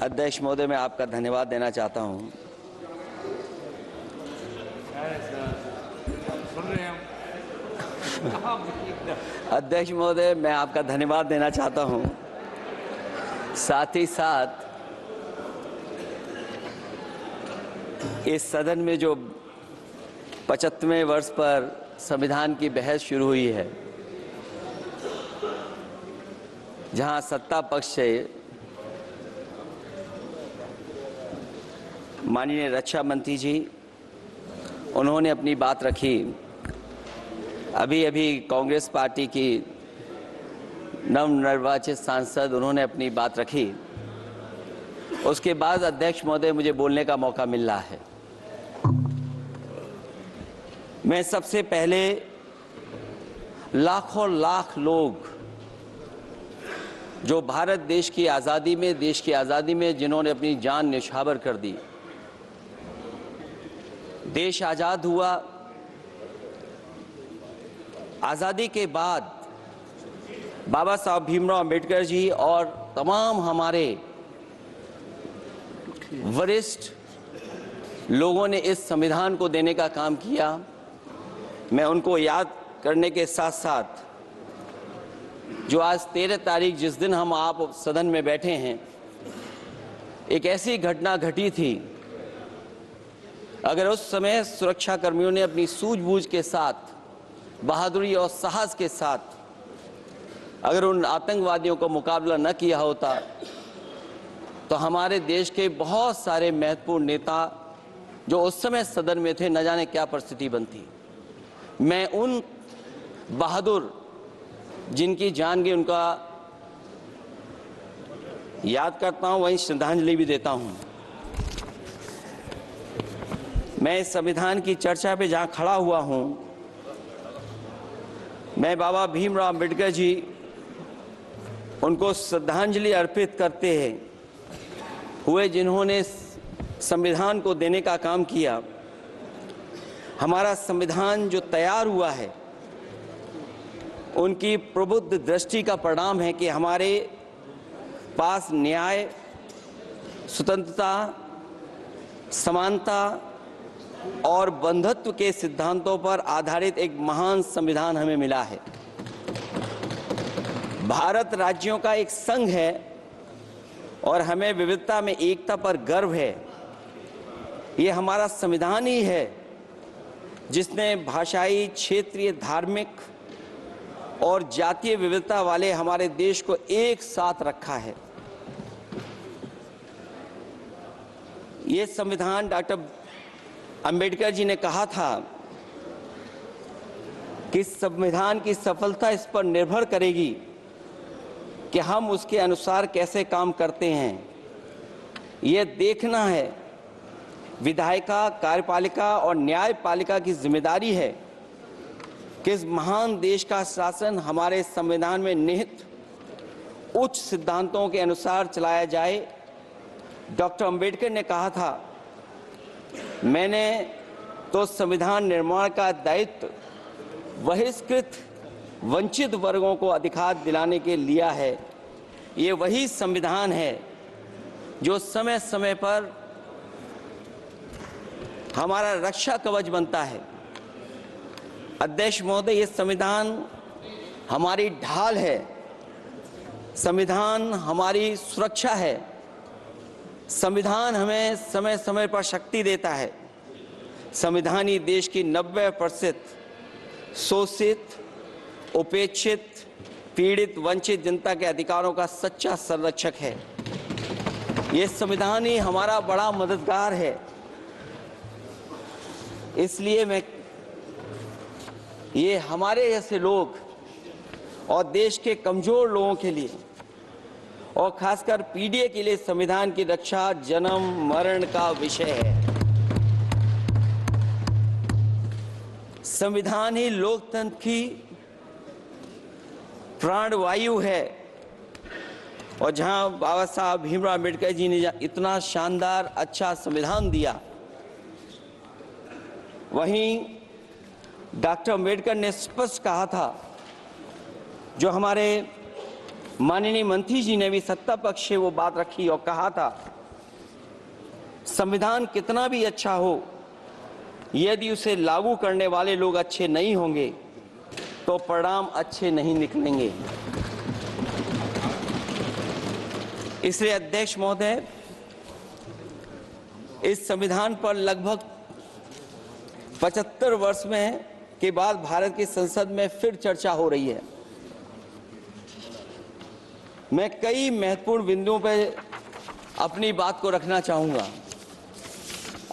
अध्यक्ष महोदय, मैं आपका धन्यवाद देना चाहता हूं। अध्यक्ष महोदय, मैं आपका धन्यवाद देना चाहता हूं। साथ ही साथ इस सदन में जो 75वें वर्ष पर संविधान की बहस शुरू हुई है, जहां सत्ता पक्ष से माननीय रक्षा मंत्री जी उन्होंने अपनी बात रखी। अभी कांग्रेस पार्टी की नवनिर्वाचित सांसद उन्होंने अपनी बात रखी। उसके बाद अध्यक्ष महोदय मुझे बोलने का मौका मिल रहा है। मैं सबसे पहले लाखों लाख लोग जो भारत देश की आज़ादी में जिन्होंने अपनी जान न्यौछावर कर दी, देश आज़ाद हुआ। आज़ादी के बाद बाबा साहब भीमराव अंबेडकर जी और तमाम हमारे वरिष्ठ लोगों ने इस संविधान को देने का काम किया। मैं उनको याद करने के साथ साथ जो आज 13 तारीख जिस दिन हम आप सदन में बैठे हैं, एक ऐसी घटना घटी थी, अगर उस समय सुरक्षा कर्मियों ने अपनी सूझबूझ के साथ, बहादुरी और साहस के साथ अगर उन आतंकवादियों को मुकाबला न किया होता तो हमारे देश के बहुत सारे महत्वपूर्ण नेता जो उस समय सदन में थे, न जाने क्या परिस्थिति बनती। मैं उन बहादुर जिनकी जान गई उनका याद करता हूं, वहीं श्रद्धांजलि भी देता हूं। मैं इस संविधान की चर्चा पे जहां खड़ा हुआ हूं, मैं बाबा भीमराव अंबेडकर जी उनको श्रद्धांजलि अर्पित करते हुए जिन्होंने संविधान को देने का काम किया। हमारा संविधान जो तैयार हुआ है, उनकी प्रबुद्ध दृष्टि का परिणाम है कि हमारे पास न्याय, स्वतंत्रता, समानता और बंधुत्व के सिद्धांतों पर आधारित एक महान संविधान हमें मिला है। भारत राज्यों का एक संघ है और हमें विविधता में एकता पर गर्व है। ये हमारा संविधान ही है जिसने भाषाई, क्षेत्रीय, धार्मिक और जातीय विविधता वाले हमारे देश को एक साथ रखा है। ये संविधान डॉक्टर अंबेडकर जी ने कहा था कि संविधान की सफलता इस पर निर्भर करेगी कि हम उसके अनुसार कैसे काम करते हैं। ये देखना है, विधायिका, कार्यपालिका और न्यायपालिका की जिम्मेदारी है कि इस महान देश का शासन हमारे संविधान में निहित उच्च सिद्धांतों के अनुसार चलाया जाए। डॉक्टर अंबेडकर ने कहा था, मैंने तो संविधान निर्माण का दायित्व बहिष्कृत वंचित वर्गों को अधिकार दिलाने के लिया है। ये वही संविधान है जो समय समय पर हमारा रक्षा कवच बनता है। अध्यक्ष महोदय, ये संविधान हमारी ढाल है, संविधान हमारी सुरक्षा है, संविधान हमें समय समय पर शक्ति देता है। संविधान ही देश की 90% शोषित, उपेक्षित, पीड़ित, वंचित जनता के अधिकारों का सच्चा संरक्षक है। ये संविधान ही हमारा बड़ा मददगार है। इसलिए ये हमारे जैसे लोग और देश के कमजोर लोगों के लिए और खासकर पीढ़ी के लिए संविधान की रक्षा जन्म मरण का विषय है। संविधान ही लोकतंत्र की प्राणवायु है और जहां बाबा साहब भीमराव अंबेडकर जी ने इतना शानदार अच्छा संविधान दिया, वहीं डॉक्टर अंबेडकर ने स्पष्ट कहा था, जो हमारे माननीय मंत्री जी ने भी सत्ता पक्ष से वो बात रखी और कहा था, संविधान कितना भी अच्छा हो, यदि उसे लागू करने वाले लोग अच्छे नहीं होंगे तो परिणाम अच्छे नहीं निकलेंगे। इसलिए अध्यक्ष महोदय, इस संविधान पर लगभग 75 वर्ष में के बाद भारत की संसद में फिर चर्चा हो रही है। मैं कई महत्वपूर्ण बिंदुओं पर अपनी बात को रखना चाहूंगा।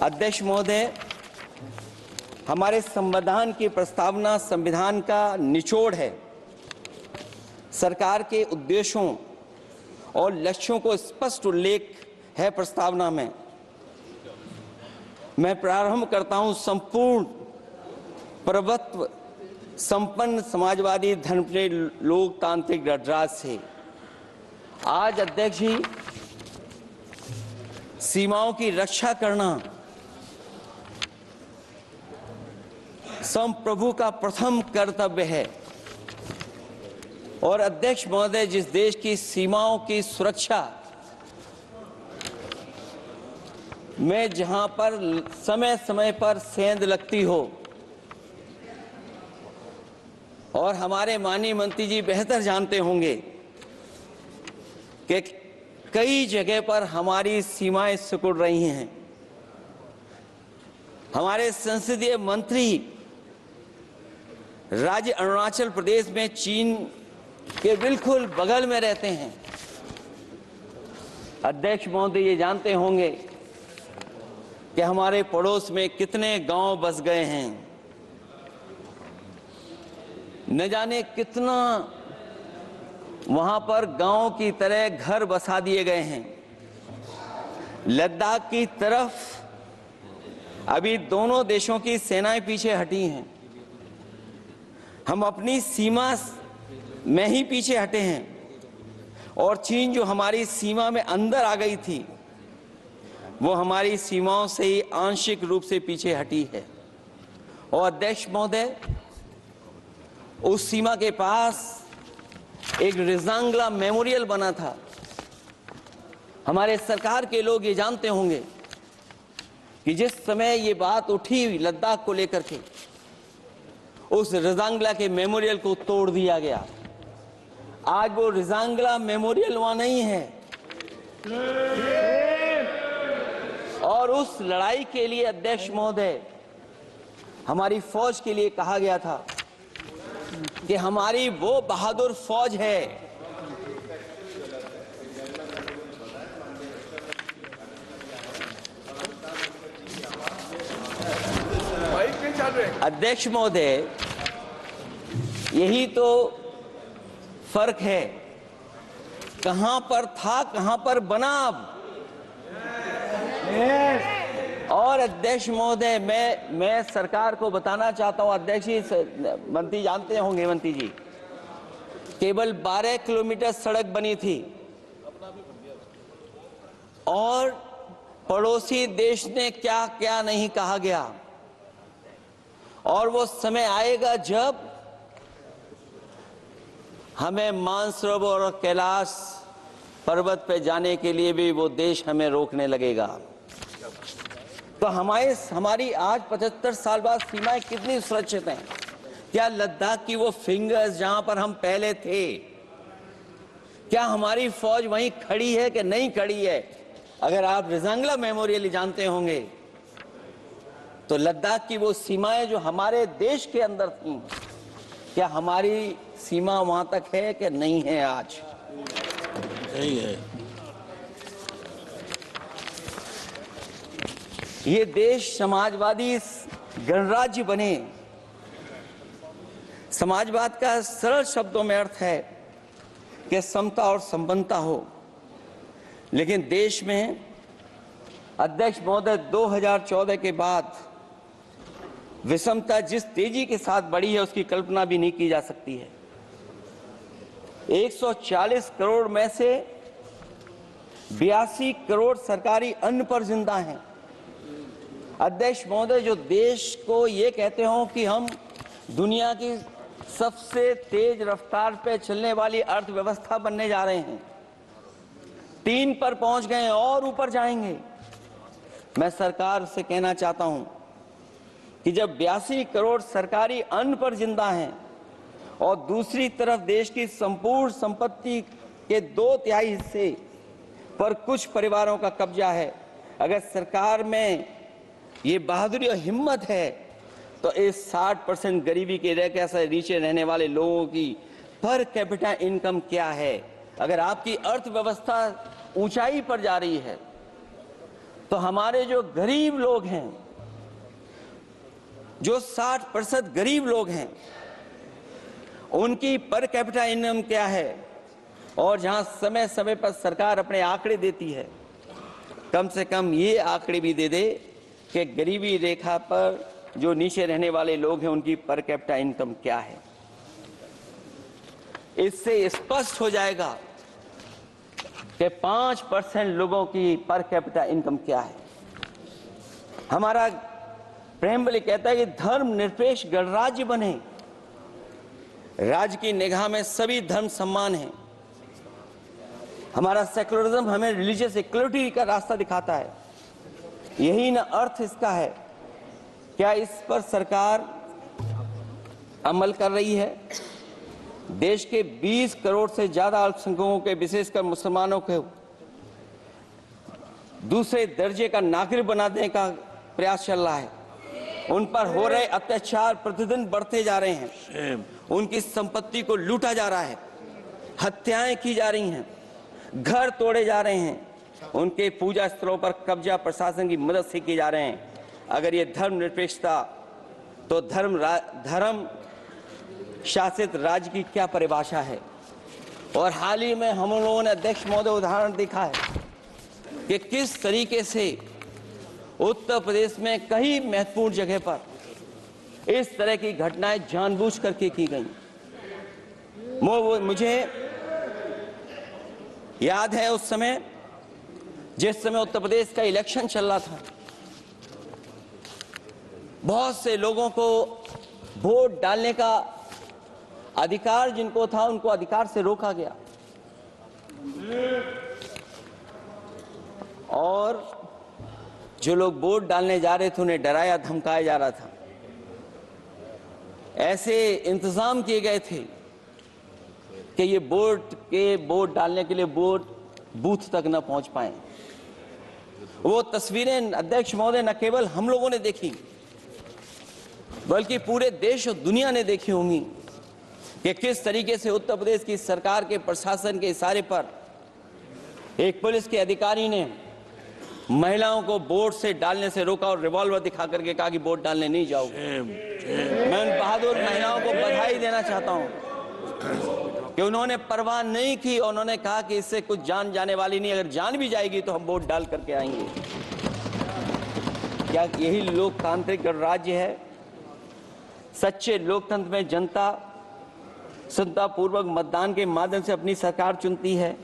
अध्यक्ष महोदय, हमारे संविधान की प्रस्तावना संविधान का निचोड़ है। सरकार के उद्देश्यों और लक्ष्यों को स्पष्ट उल्लेख है प्रस्तावना में। मैं प्रारंभ करता हूं संपूर्ण प्रभुत्व संपन्न समाजवादी धर्मप्रिय लोकतांत्रिक गणराज्य से। आज अध्यक्ष जी, सीमाओं की रक्षा करना संप्रभु का प्रथम कर्तव्य है। और अध्यक्ष महोदय, जिस देश की सीमाओं की सुरक्षा में जहां पर समय समय पर सेंध लगती हो, और हमारे माननीय मंत्री जी बेहतर जानते होंगे कि कई जगह पर हमारी सीमाएं सिकुड़ रही हैं। हमारे संसदीय मंत्री राज्य अरुणाचल प्रदेश में चीन के बिल्कुल बगल में रहते हैं। अध्यक्ष महोदय, ये जानते होंगे कि हमारे पड़ोस में कितने गांव बस गए हैं, न जाने कितना वहां पर गांव की तरह घर बसा दिए गए हैं। लद्दाख की तरफ अभी दोनों देशों की सेनाएं पीछे हटी हैं। हम अपनी सीमा में ही पीछे हटे हैं, और चीन जो हमारी सीमा में अंदर आ गई थी, वो हमारी सीमाओं से ही आंशिक रूप से पीछे हटी है। और अध्यक्ष महोदय, उस सीमा के पास एक रिजांगला मेमोरियल बना था। हमारे सरकार के लोग ये जानते होंगे कि जिस समय ये बात उठी लद्दाख को लेकर के, उस रिजांगला के मेमोरियल को तोड़ दिया गया। आज वो रिजांगला मेमोरियल वहां नहीं है। और उस लड़ाई के लिए अध्यक्ष महोदय, हमारी फौज के लिए कहा गया था कि हमारी वो बहादुर फौज है अध्यक्ष महोदय, यही तो फर्क है। कहां पर था, कहां पर बना अब। और अध्यक्ष महोदय, मैं सरकार को बताना चाहता हूं, अध्यक्ष जी, मंत्री जानते होंगे, मंत्री जी, केवल 12 किलोमीटर सड़क बनी थी, और पड़ोसी देश ने क्या क्या नहीं कहा गया। और वो समय आएगा जब हमें मानसरोवर और कैलाश पर्वत पे जाने के लिए भी वो देश हमें रोकने लगेगा। तो हमारी आज 75 साल बाद सीमाएं कितनी सुरक्षित हैं? क्या लद्दाख की वो फिंगर्स जहां पर हम पहले थे, क्या हमारी फौज वहीं खड़ी है कि नहीं खड़ी है? अगर आप रिजांगला मेमोरियल जानते होंगे, तो लद्दाख की वो सीमाएं जो हमारे देश के अंदर थी, क्या हमारी सीमा वहां तक है कि नहीं है? आज सही है। ये देश समाजवादी गणराज्य बने। समाजवाद का सरल शब्दों में अर्थ है कि समता और संपन्नता हो। लेकिन देश में अध्यक्ष महोदय, 2014 के बाद विषमता जिस तेजी के साथ बढ़ी है, उसकी कल्पना भी नहीं की जा सकती है। 140 करोड़ में से 82 करोड़ सरकारी अन्न पर जिंदा हैं। अध्यक्ष महोदय, जो देश को ये कहते हो कि हम दुनिया की सबसे तेज रफ्तार पे चलने वाली अर्थव्यवस्था बनने जा रहे हैं। 3 पर पहुंच गए हैं और ऊपर जाएंगे। मैं सरकार से कहना चाहता हूं कि जब 82 करोड़ सरकारी अन्न पर जिंदा हैं और दूसरी तरफ देश की संपूर्ण संपत्ति के 2/3 हिस्से पर कुछ परिवारों का कब्जा है, अगर सरकार में ये बहादुरी और हिम्मत है तो इस 60% गरीबी के रेखा से नीचे रहने वाले लोगों की पर कैपिटा इनकम क्या है। अगर आपकी अर्थव्यवस्था ऊंचाई पर जा रही है तो हमारे जो गरीब लोग हैं, जो 60% गरीब लोग हैं, उनकी पर कैपिटा इनकम क्या है। और जहां समय समय पर सरकार अपने आंकड़े देती है, कम से कम ये आंकड़े भी दे दे कि गरीबी रेखा पर जो नीचे रहने वाले लोग हैं उनकी पर कैपिटा इनकम क्या है। इससे स्पष्ट हो जाएगा कि 5% लोगों की पर कैपिटा इनकम क्या है। हमारा प्रेमबली कहता है कि धर्म निरपेक्ष गणराज्य बने, राज्य की निगाह में सभी धर्म समान हैं। हमारा सेकुलरिज्म हमें रिलीजियस इक्वलिटी का रास्ता दिखाता है। यही ना अर्थ इसका है। क्या इस पर सरकार अमल कर रही है? देश के 20 करोड़ से ज्यादा अल्पसंख्यकों के, विशेषकर मुसलमानों को दूसरे दर्जे का नागरिक बना देने का प्रयास चल रहा है। उन पर हो रहे अत्याचार प्रतिदिन बढ़ते जा रहे हैं। उनकी संपत्ति को लूटा जा रहा है, हत्याएं की जा रही हैं, घर तोड़े जा रहे हैं, उनके पूजा स्थलों पर कब्जा प्रशासन की मदद से किए जा रहे हैं। अगर ये धर्मनिरपेक्षता, तो धर्म शासित राज्य की क्या परिभाषा है। और हाल ही में हम लोगों ने अध्यक्ष महोदय उदाहरण देखा है कि किस तरीके से उत्तर प्रदेश में कई महत्वपूर्ण जगह पर इस तरह की घटनाएं जानबूझ करके की गई। मुझे याद है उस समय, जिस समय उत्तर प्रदेश का इलेक्शन चल रहा था, बहुत से लोगों को वोट डालने का अधिकार जिनको था, उनको अधिकार से रोका गया और जो लोग वोट डालने जा रहे थे उन्हें डराया धमकाया जा रहा था। ऐसे इंतजाम किए गए थे कि ये वोट डालने के लिए वोट बूथ तक न पहुंच पाए। वो तस्वीरें अध्यक्ष महोदय न केवल हम लोगों ने देखी, बल्कि पूरे देश और दुनिया ने देखी होंगी कि किस तरीके से उत्तर प्रदेश की सरकार के प्रशासन के इशारे पर एक पुलिस के अधिकारी ने महिलाओं को वोट से डालने से रोका और रिवॉल्वर दिखा करके कहा कि वोट डालने नहीं जाओगे। मैं उन बहादुर महिलाओं को बधाई देना चाहता हूं कि उन्होंने परवाह नहीं की और उन्होंने कहा कि इससे कुछ जान जाने वाली नहीं, अगर जान भी जाएगी तो हम वोट डाल करके आएंगे। क्या यही लोकतांत्रिक गणराज्य है? सच्चे लोकतंत्र में जनता श्रद्धापूर्वक मतदान के माध्यम से अपनी सरकार चुनती है।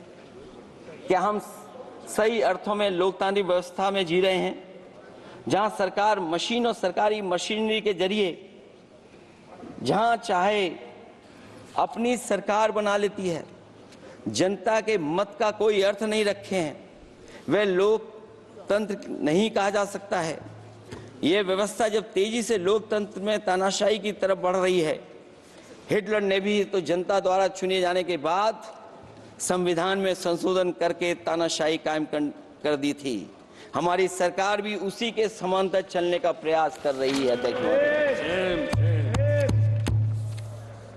क्या हम सही अर्थों में लोकतांत्रिक व्यवस्था में जी रहे हैं, जहां सरकार मशीन और सरकारी मशीनरी के जरिए जहां चाहे अपनी सरकार बना लेती है, जनता के मत का कोई अर्थ नहीं रखे हैं, वह लोकतंत्र नहीं कहा जा सकता है। यह व्यवस्था जब तेजी से लोकतंत्र में तानाशाही की तरफ बढ़ रही है, हिटलर ने भी तो जनता द्वारा चुने जाने के बाद संविधान में संशोधन करके तानाशाही कायम कर दी थी। हमारी सरकार भी उसी के समांतर चलने का प्रयास कर रही है।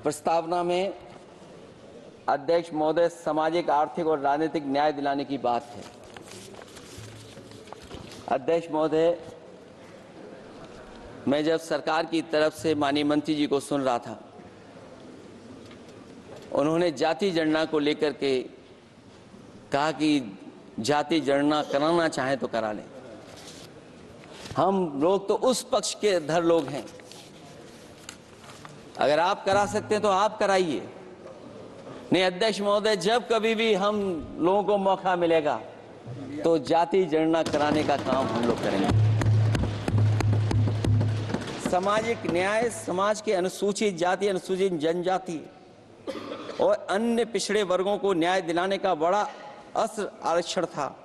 प्रस्तावना में अध्यक्ष महोदय सामाजिक, आर्थिक और राजनीतिक न्याय दिलाने की बात है। अध्यक्ष महोदय, मैं जब सरकार की तरफ से माननीय मंत्री जी को सुन रहा था, उन्होंने जाति जनगणना को लेकर के कहा कि जाति जनगणना कराना चाहे तो करा लें। हम लोग तो उस पक्ष के धर लोग हैं, अगर आप करा सकते हैं तो आप कराइए। नहीं अध्यक्ष महोदय, जब कभी भी हम लोगों को मौका मिलेगा तो जाति जनगणना कराने का काम हम लोग करेंगे। सामाजिक न्याय समाज के अनुसूचित जाति, अनुसूचित जनजाति और अन्य पिछड़े वर्गों को न्याय दिलाने का बड़ा अस्त्र आरक्षण था,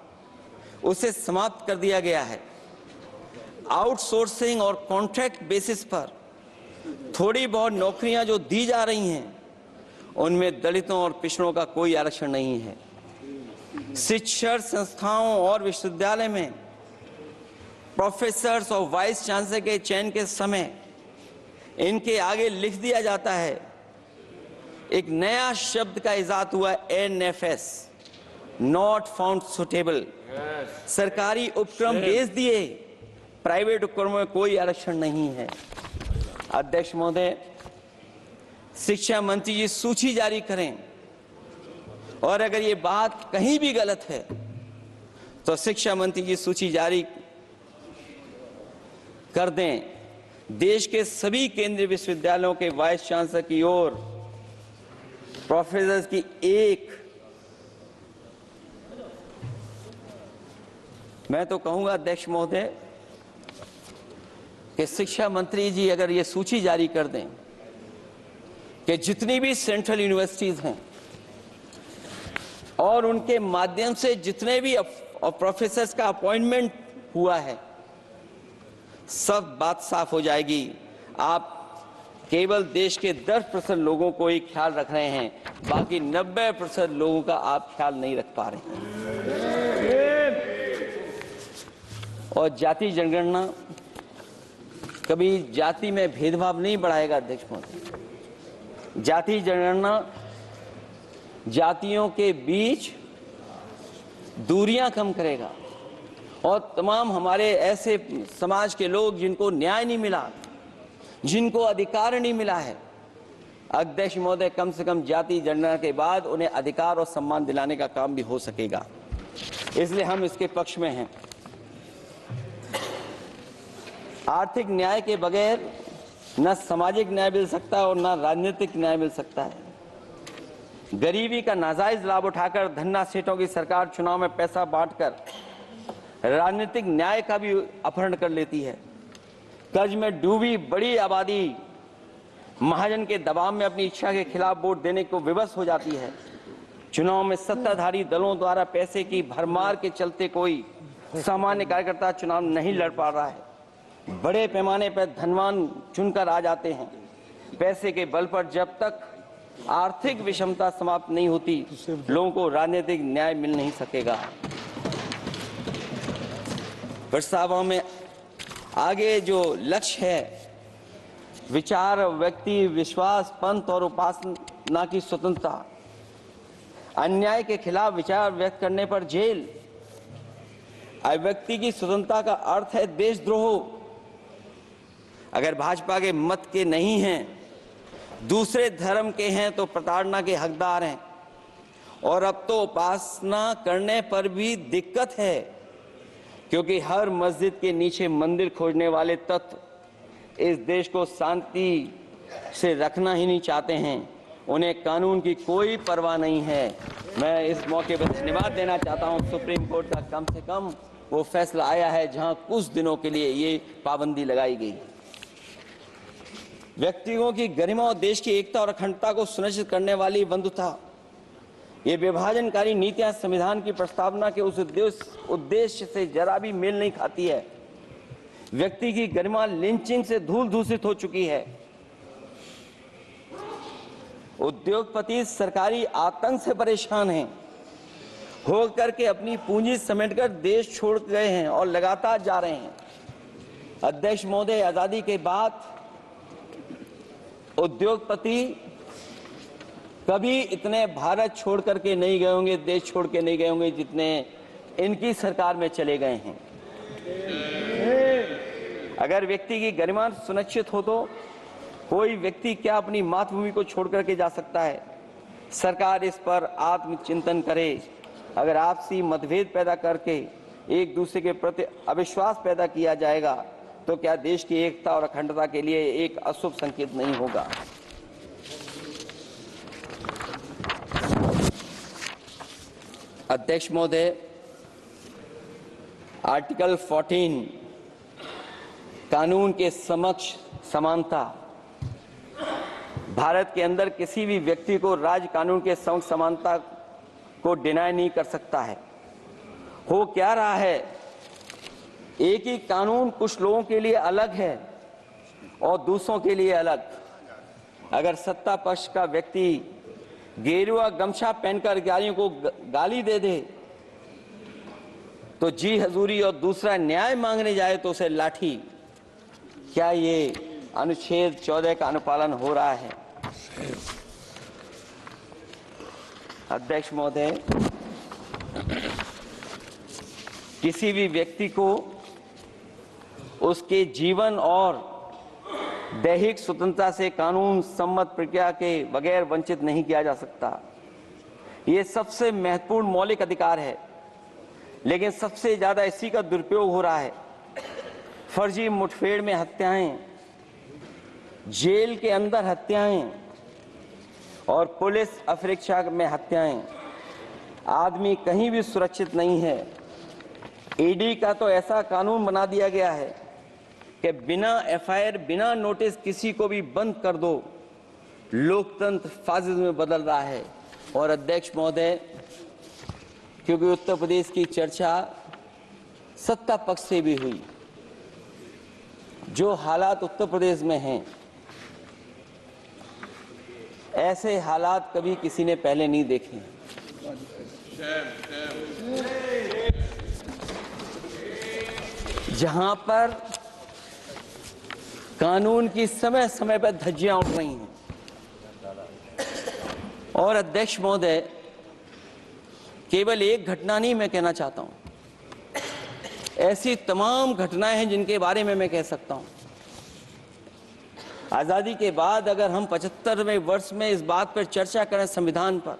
उसे समाप्त कर दिया गया है। आउटसोर्सिंग और कॉन्ट्रैक्ट बेसिस पर थोड़ी बहुत नौकरियां जो दी जा रही हैं, उनमें दलितों और पिछड़ों का कोई आरक्षण नहीं है। शिक्षण संस्थाओं और विश्वविद्यालय में प्रोफेसर्स और वाइस चांसलर के चयन के समय इनके आगे लिख दिया जाता है, एक नया शब्द का इजाद हुआ, NFS, नॉट फाउंड सुटेबल। सरकारी उपक्रम भेज दिए, प्राइवेट उपक्रमों में कोई आरक्षण नहीं है। अध्यक्ष महोदय, शिक्षा मंत्री जी सूची जारी करें, और अगर ये बात कहीं भी गलत है तो शिक्षा मंत्री जी सूची जारी कर दें। देश के सभी केंद्रीय विश्वविद्यालयों के वाइस चांसलर की ओर प्रोफेसर की एक, मैं तो कहूंगा अध्यक्ष महोदय कि शिक्षा मंत्री जी अगर ये सूची जारी कर दें कि जितनी भी सेंट्रल यूनिवर्सिटीज हैं और उनके माध्यम से जितने भी प्रोफेसर्स का अपॉइंटमेंट हुआ है, सब बात साफ हो जाएगी। आप केवल देश के 10% लोगों को ही ख्याल रख रहे हैं, बाकी 90% लोगों का आप ख्याल नहीं रख पा रहे हैं। और जाति जनगणना कभी जाति में भेदभाव नहीं बढ़ाएगा अध्यक्ष महोदय। जाति जनगणना जातियों के बीच दूरियां कम करेगा और तमाम हमारे ऐसे समाज के लोग जिनको न्याय नहीं मिला, जिनको अधिकार नहीं मिला है, अध्यक्ष महोदय कम से कम जाति जनगणना के बाद उन्हें अधिकार और सम्मान दिलाने का काम भी हो सकेगा। इसलिए हम इसके पक्ष में हैं। आर्थिक न्याय के बगैर न सामाजिक न्याय मिल सकता है और न राजनीतिक न्याय मिल सकता है। गरीबी का नाजायज लाभ उठाकर धन्ना सेठों की सरकार चुनाव में पैसा बांटकर राजनीतिक न्याय का भी अपहरण कर लेती है। कर्ज में डूबी बड़ी आबादी महाजन के दबाव में अपनी इच्छा के खिलाफ वोट देने को विवश हो जाती है। चुनाव में सत्ताधारी दलों द्वारा पैसे की भरमार के चलते कोई सामान्य कार्यकर्ता चुनाव नहीं लड़ पा रहा है। बड़े पैमाने पर धनवान चुनकर आ जाते हैं। पैसे के बल पर जब तक आर्थिक विषमता समाप्त नहीं होती, लोगों को राजनीतिक न्याय मिल नहीं सकेगा। प्रस्तावों में आगे जो लक्ष्य है, विचार, व्यक्ति, विश्वास, पंथ और उपासना की स्वतंत्रता, अन्याय के खिलाफ विचार व्यक्त करने पर जेल, अभिव्यक्ति की स्वतंत्रता का अर्थ है देशद्रोह। अगर भाजपा के मत के नहीं हैं, दूसरे धर्म के हैं तो प्रताड़ना के हकदार हैं। और अब तो उपासना करने पर भी दिक्कत है, क्योंकि हर मस्जिद के नीचे मंदिर खोजने वाले तत्व इस देश को शांति से रखना ही नहीं चाहते हैं। उन्हें कानून की कोई परवाह नहीं है। मैं इस मौके पर धन्यवाद देना चाहता हूं सुप्रीम कोर्ट का, कम से कम वो फैसला आया है जहां कुछ दिनों के लिए ये पाबंदी लगाई गई। व्यक्तियों की गरिमा और देश की एकता और अखंडता को सुनिश्चित करने वाली बंधुता, ये विभाजनकारी नीतियां संविधान की प्रस्तावना के उस उद्देश्य से जरा भी मेल नहीं खाती है। व्यक्ति की गरिमा लिंचिंग से धूल धूसित हो चुकी है। उद्योगपति सरकारी आतंक से परेशान हैं, हो करके अपनी पूंजी समेटकर देश छोड़ गए हैं और लगातार जा रहे हैं। अध्यक्ष महोदय, आजादी के बाद उद्योगपति कभी इतने भारत छोड़ करके नहीं गए होंगे, देश छोड़ के नहीं गए होंगे जितने इनकी सरकार में चले गए हैं। अगर व्यक्ति की गरिमा सुनिश्चित हो तो कोई व्यक्ति क्या अपनी मातृभूमि को छोड़ करके जा सकता है। सरकार इस पर आत्मचिंतन करे। अगर आपसी मतभेद पैदा करके एक दूसरे के प्रति अविश्वास पैदा किया जाएगा तो क्या देश की एकता और अखंडता के लिए एक अशुभ संकेत नहीं होगा। अध्यक्ष महोदय, आर्टिकल 14 कानून के समक्ष समानता। भारत के अंदर किसी भी व्यक्ति को राज कानून के समक्ष समानता को डिनाई नहीं कर सकता है। हो क्या रहा है, एक ही कानून कुछ लोगों के लिए अलग है और दूसरों के लिए अलग। अगर सत्ता पक्ष का व्यक्ति गेरुआ गमछा पहनकर गालियों को गाली दे दे तो जी हजूरी और दूसरा न्याय मांगने जाए तो उसे लाठी। क्या ये अनुच्छेद 14 का अनुपालन हो रहा है? अध्यक्ष महोदय, किसी भी व्यक्ति को उसके जीवन और दैहिक स्वतंत्रता से कानून सम्मत प्रक्रिया के बगैर वंचित नहीं किया जा सकता। ये सबसे महत्वपूर्ण मौलिक अधिकार है, लेकिन सबसे ज्यादा इसी का दुरुपयोग हो रहा है। फर्जी मुठभेड़ में हत्याएं, जेल के अंदर हत्याएं और पुलिस अफरीक्षा में हत्याएं। आदमी कहीं भी सुरक्षित नहीं है। ईडी का तो ऐसा कानून बना दिया गया है कि बिना एफआईआर, बिना नोटिस किसी को भी बंद कर दो। लोकतंत्र फासिज्म में बदल रहा है। और अध्यक्ष महोदय, क्योंकि उत्तर प्रदेश की चर्चा सत्ता पक्ष से भी हुई, जो हालात उत्तर प्रदेश में हैं, ऐसे हालात कभी किसी ने पहले नहीं देखे। जहां पर कानून की समय समय पर धज्जियां उठ रही हैं। और अध्यक्ष महोदय, केवल एक घटना नहीं मैं कहना चाहता हूं, ऐसी तमाम घटनाएं हैं जिनके बारे में मैं कह सकता हूं। आजादी के बाद अगर हम 75वें वर्ष में इस बात पर चर्चा करें संविधान पर,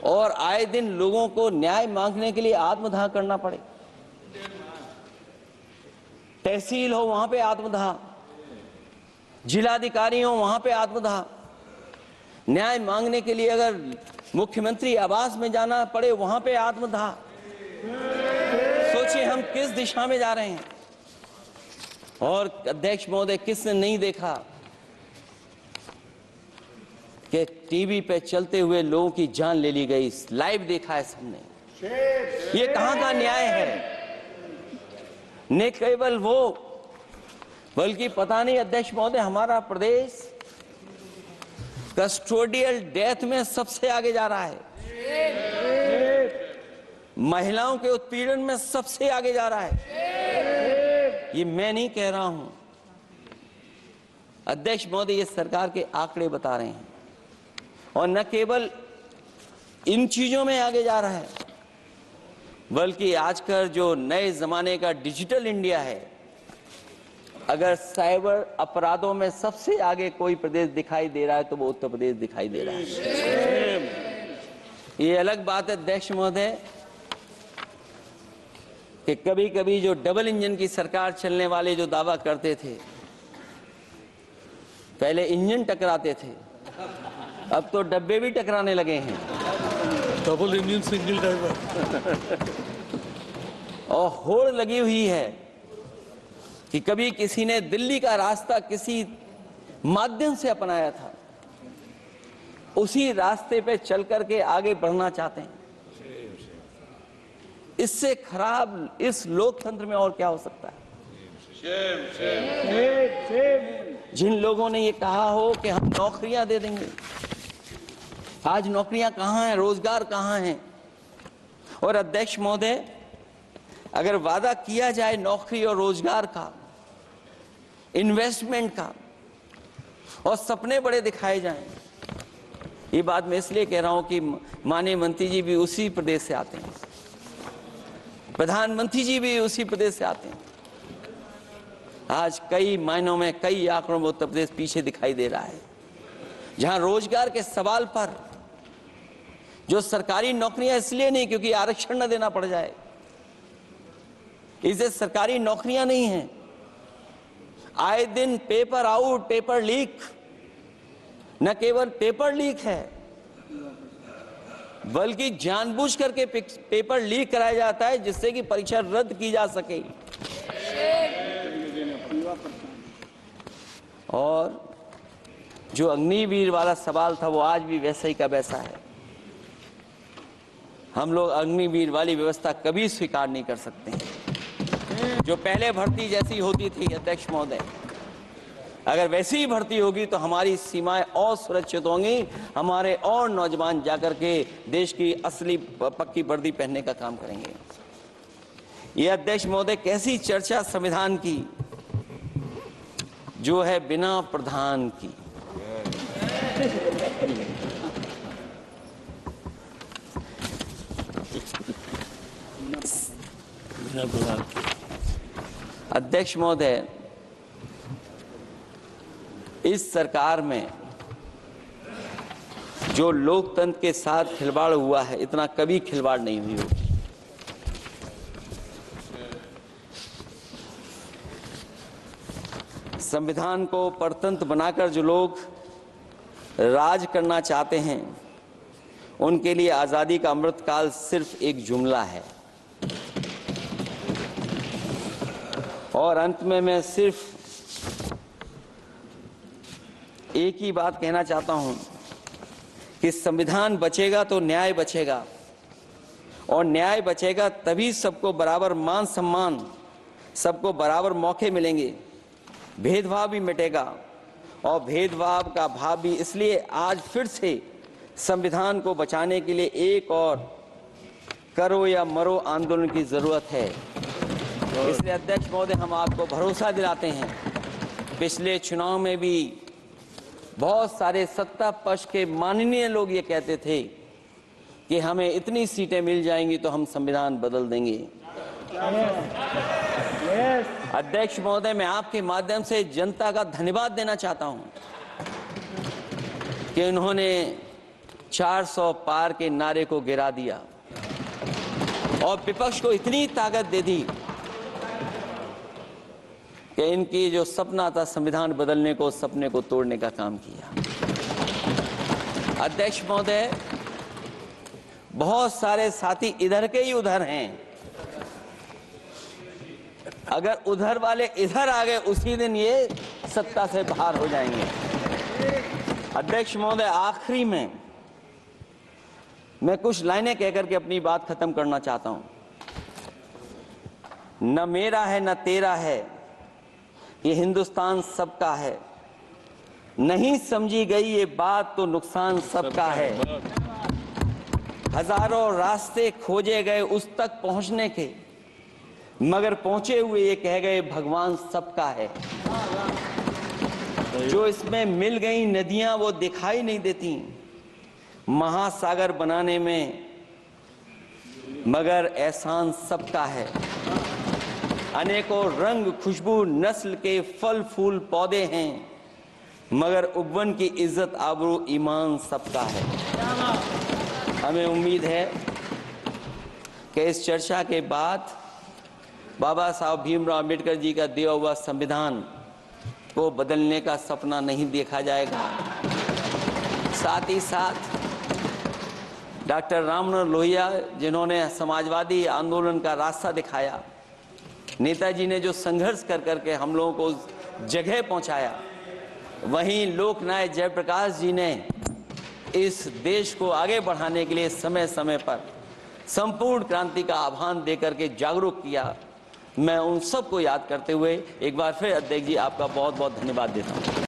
और आए दिन लोगों को न्याय मांगने के लिए आत्मदाह करना पड़े, तहसील हो वहां पे आत्मदाह, जिलाधिकारी हो वहां पे आत्मदाह, न्याय मांगने के लिए अगर मुख्यमंत्री आवास में जाना पड़े वहां पे आत्मदाह। सोचिए हम किस दिशा में जा रहे हैं। और अध्यक्ष महोदय, किसने नहीं देखा कि टीवी पे चलते हुए लोगों की जान ले ली गई? लाइव देखा है सबने। ये कहां का न्याय है? न केवल वो, बल्कि पता नहीं अध्यक्ष महोदय, हमारा प्रदेश कस्टोडियल डेथ में सबसे आगे जा रहा है। महिलाओं के उत्पीड़न में सबसे आगे जा रहा है। ये मैं नहीं कह रहा हूं, अध्यक्ष महोदय, ये सरकार के आंकड़े बता रहे हैं। और न केवल इन चीजों में आगे जा रहा है, बल्कि आजकल जो नए जमाने का डिजिटल इंडिया है, अगर साइबर अपराधों में सबसे आगे कोई प्रदेश दिखाई दे रहा है तो वो उत्तर प्रदेश दिखाई दे रहा है। ये अलग बात है अध्यक्ष महोदय कि कभी कभी जो डबल इंजन की सरकार चलने वाले जो दावा करते थे, पहले इंजन टकराते थे, अब तो डब्बे भी टकराने लगे हैं। Double engine single driver. और होड़ लगी हुई है कि कभी किसी ने दिल्ली का रास्ता किसी माध्यम से अपनाया था, उसी रास्ते पे चल करके आगे बढ़ना चाहते हैं। इससे खराब इस लोकतंत्र में और क्या हो सकता है? जिन लोगों ने ये कहा हो कि हम नौकरियां दे देंगे, आज नौकरियां कहां हैं? रोजगार कहां है? और अध्यक्ष महोदय, अगर वादा किया जाए नौकरी और रोजगार का, इन्वेस्टमेंट का, और सपने बड़े दिखाए जाएं, ये बात मैं इसलिए कह रहा हूं कि माननीय मंत्री जी भी उसी प्रदेश से आते हैं, प्रधानमंत्री जी भी उसी प्रदेश से आते हैं। आज कई मायनों में, कई आंकड़ों में उत्तर प्रदेश पीछे दिखाई दे रहा है। जहां रोजगार के सवाल पर जो सरकारी नौकरियां इसलिए नहीं क्योंकि आरक्षण न देना पड़ जाए, इसे सरकारी नौकरियां नहीं हैं। आए दिन पेपर आउट, पेपर लीक, न केवल पेपर लीक है बल्कि जानबूझ करके पेपर लीक कराया जाता है जिससे कि परीक्षा रद्द की जा सके। और जो अग्निवीर वाला सवाल था वो आज भी वैसा ही का वैसा है। हम लोग अग्निवीर वाली व्यवस्था कभी स्वीकार नहीं कर सकते हैं। जो पहले भर्ती जैसी होती थी अध्यक्ष महोदय, अगर वैसी ही भर्ती होगी तो हमारी सीमाएं और सुरक्षित होंगी, हमारे और नौजवान जाकर के देश की असली पक्की वर्दी पहनने का काम करेंगे। ये अध्यक्ष महोदय कैसी चर्चा संविधान की जो है बिना प्रधान की। अध्यक्ष महोदय, इस सरकार में जो लोकतंत्र के साथ खिलवाड़ हुआ है, इतना कभी खिलवाड़ नहीं हुई होगी। संविधान को परतंत्र बनाकर जो लोग राज करना चाहते हैं, उनके लिए आजादी का अमृतकाल सिर्फ एक जुमला है। और अंत में मैं सिर्फ एक ही बात कहना चाहता हूं कि संविधान बचेगा तो न्याय बचेगा, और न्याय बचेगा तभी सबको बराबर मान सम्मान, सबको बराबर मौके मिलेंगे, भेदभाव भी मिटेगा। और भेदभाव का भाव भी इसलिए आज फिर से संविधान को बचाने के लिए एक और करो या मरो आंदोलन की जरूरत है। इसलिए अध्यक्ष महोदय, हम आपको भरोसा दिलाते हैं, पिछले चुनाव में भी बहुत सारे सत्ता पक्ष के माननीय लोग ये कहते थे कि हमें इतनी सीटें मिल जाएंगी तो हम संविधान बदल देंगे। अध्यक्ष महोदय, मैं आपके माध्यम से जनता का धन्यवाद देना चाहता हूं कि उन्होंने 400 पार के नारे को गिरा दिया और विपक्ष को इतनी ताकत दे दी कि इनकी जो सपना था संविधान बदलने को, सपने को तोड़ने का काम किया। अध्यक्ष महोदय, बहुत सारे साथी इधर के ही उधर हैं, अगर उधर वाले इधर आ गए उसी दिन ये सत्ता से बाहर हो जाएंगे। अध्यक्ष महोदय, आखिरी में मैं कुछ लाइनें कहकर के अपनी बात खत्म करना चाहता हूं। न मेरा है न तेरा है, ये हिंदुस्तान सबका है। नहीं समझी गई ये बात तो नुकसान सबका है। हजारों रास्ते खोजे गए उस तक पहुंचने के, मगर पहुंचे हुए ये कह गए भगवान सबका है। जो इसमें मिल गई नदियां वो दिखाई नहीं देती महासागर बनाने में, मगर एहसान सबका है। अनेकों रंग खुशबू नस्ल के फल फूल पौधे हैं, मगर उपवन की इज्जत आबरू ईमान सबका है। हमें उम्मीद है कि इस चर्चा के बाद बाबा साहब भीमराव अम्बेडकर जी का दिया हुआ संविधान को बदलने का सपना नहीं देखा जाएगा। साथ ही साथ डॉक्टर राममनोहर लोहिया, जिन्होंने समाजवादी आंदोलन का रास्ता दिखाया, नेताजी ने जो संघर्ष कर करके हम लोगों को उस जगह पहुंचाया, वहीं लोकनायक जयप्रकाश जी ने इस देश को आगे बढ़ाने के लिए समय समय पर संपूर्ण क्रांति का आह्वान देकर के जागरूक किया। मैं उन सबको याद करते हुए एक बार फिर अध्यक्ष जी आपका बहुत बहुत धन्यवाद देता हूं।